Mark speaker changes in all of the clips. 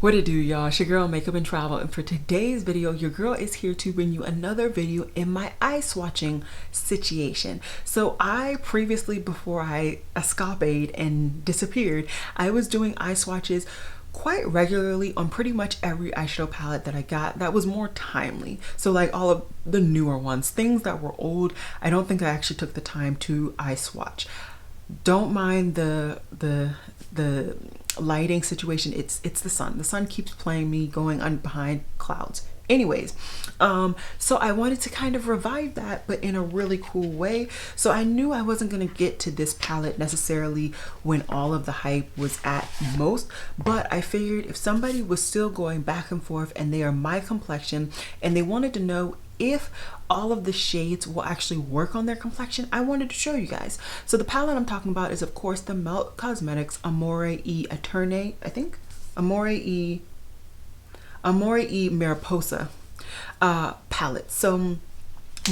Speaker 1: What it do, y'all? It's your girl Makeup and Travel, and for today's video your girl is here to bring you another video in my eye swatching situation. So I previously, before I escapade and disappeared, I was doing eye swatches quite regularly on pretty much every eyeshadow palette that I got that was more timely. So like all of the newer ones, things that were old, I don't think I actually took the time to eye swatch. Don't mind the lighting situation. It's the sun keeps playing me going on behind clouds. Anyways, so I wanted to kind of revive that, but in a really cool way. So I knew I wasn't going to get to this palette necessarily when all of the hype was at most, but I figured if somebody was still going back and forth and they are my complexion and they wanted to know if all of the shades will actually work on their complexion, I wanted to show you guys. So the palette I'm talking about is of course the Melt Cosmetics Amore e Eterne, I think Amore e Mariposa palette. So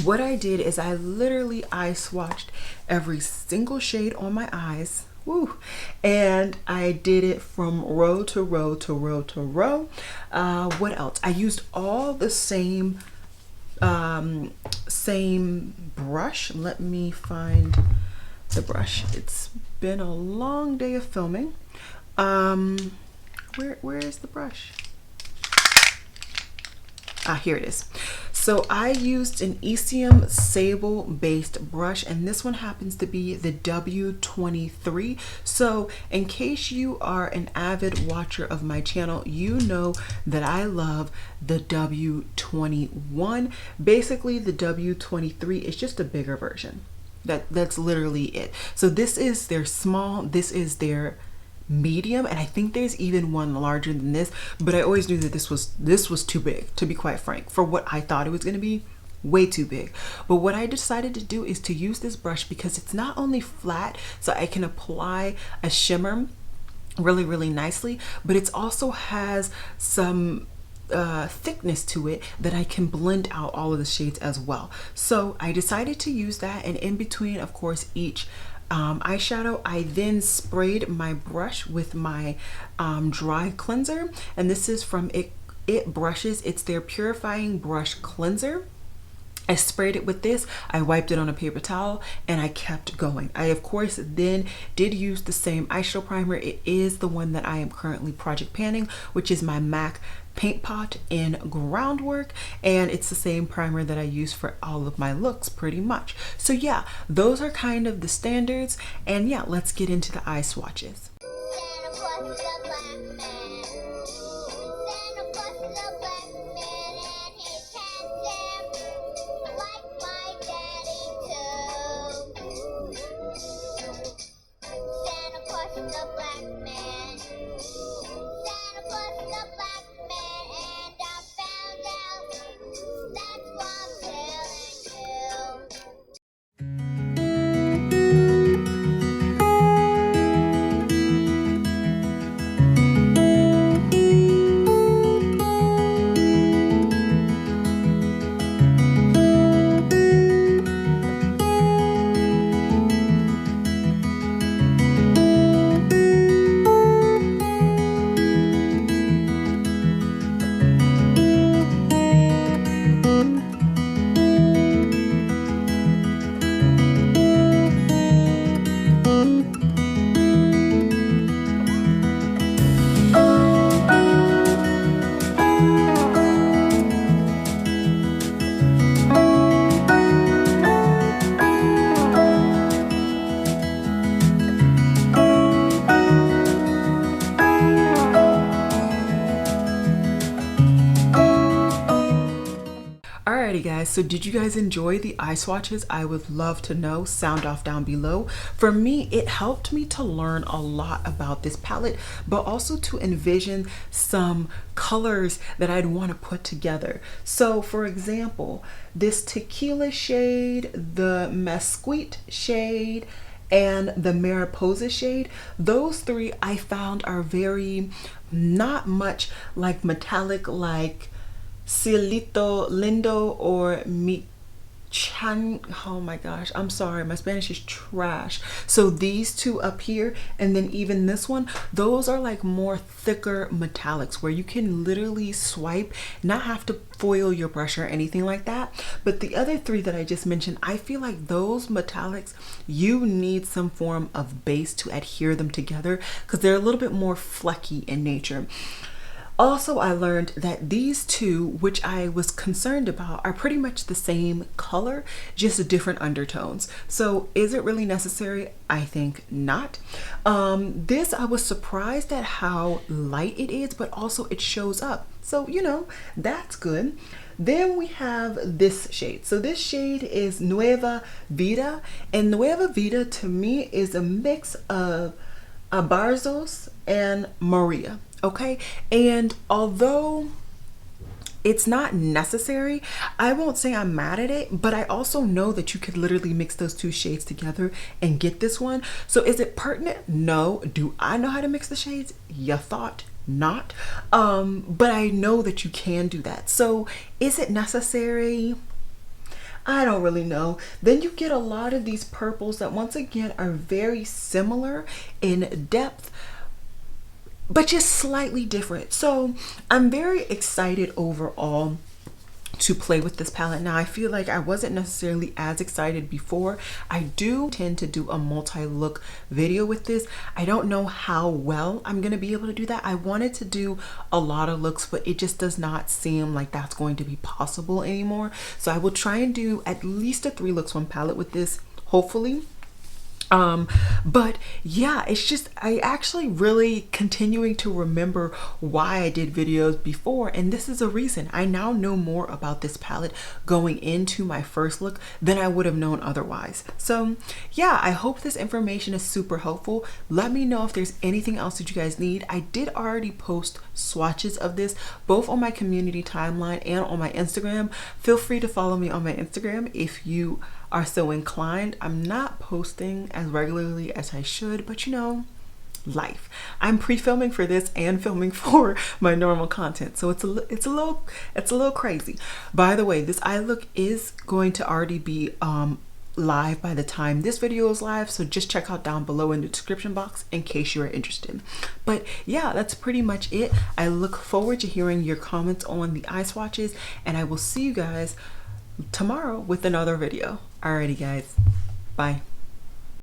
Speaker 1: what I did is I literally eye swatched every single shade on my eyes. Woo. And I did it from row to row to row to row. What else? I used all the same brush. Let me find the brush. It's been a long day of filming. Where is the brush? Here it is. So I used an Elixir Sable based brush, and this one happens to be the W23. So in case you are an avid watcher of my channel, you know that I love the W21. Basically the W23 is just a bigger version. That's literally it. So this is their small, this is their medium, and I think there's even one larger than this, but I always knew that this was too big, to be quite frank, for what I thought it was going to be. Way too big. But what I decided to do is to use this brush because it's not only flat, so I can apply a shimmer really nicely, but it also has some thickness to it that I can blend out all of the shades as well. So I decided to use that, and in between, of course, each eyeshadow, I then sprayed my brush with my dry cleanser, and this is from It Brushes. It's their purifying brush cleanser. I sprayed it with this, I wiped it on a paper towel, and I kept going. I of course then did use the same eyeshadow primer. It is the one that I am currently project panning, which is my MAC Paint Pot in Groundwork, and it's the same primer that I use for all of my looks pretty much. So yeah, those are kind of the standards, and yeah, let's get into the eye swatches. Alrighty guys, so did you guys enjoy the eye swatches? I would love to know. Sound off down below. For me, it helped me to learn a lot about this palette, but also to envision some colors that I'd want to put together. So for example, this tequila shade, the mesquite shade, and the Mariposa shade, those three I found are very not much like metallic, like Cielito Lindo or oh my gosh, I'm sorry, my Spanish is trash. So these two up here, and then even this one, those are like more thicker metallics where you can literally swipe, not have to foil your brush or anything like that. But the other three that I just mentioned, I feel like those metallics, you need some form of base to adhere them together because they're a little bit more flecky in nature. Also, I learned that these two, which I was concerned about, are pretty much the same color, just different undertones. So is it really necessary? I think not. This, I was surprised at how light it is, but also it shows up. So, you know, that's good. Then we have this shade. So this shade is Nueva Vida. And Nueva Vida to me is a mix of Abarzos and Maria. Okay, and although it's not necessary, I won't say I'm mad at it, but I also know that you could literally mix those two shades together and get this one. So is it pertinent? No. Do I know how to mix the shades? You thought not. But I know that you can do that. So is it necessary? I don't really know. Then you get a lot of these purples that once again are very similar in depth, but just slightly different. So I'm very excited overall to play with this palette. Now I feel like I wasn't necessarily as excited before. I do tend to do a multi-look video with this. I don't know how well I'm gonna be able to do that. I wanted to do a lot of looks, but it just does not seem like that's going to be possible anymore. So I will try and do at least a 3 looks 1 palette with this, hopefully. But yeah, it's just, I actually really continuing to remember why I did videos before, and this is a reason. I now know more about this palette going into my first look than I would have known otherwise. So yeah, I hope this information is super helpful. Let me know if there's anything else that you guys need. I did already post swatches of this both on my community timeline and on my Instagram. Feel free to follow me on my Instagram if you are so inclined. I'm not posting as regularly as I should, but you know, life. I'm pre-filming for this and filming for my normal content, so it's a little crazy. By the way, this eye look is going to already be live by the time this video is live, so just check out down below in the description box in case you are interested. But yeah, that's pretty much it. I look forward to hearing your comments on the eye swatches, and I will see you guys tomorrow with another video. Alrighty guys, bye.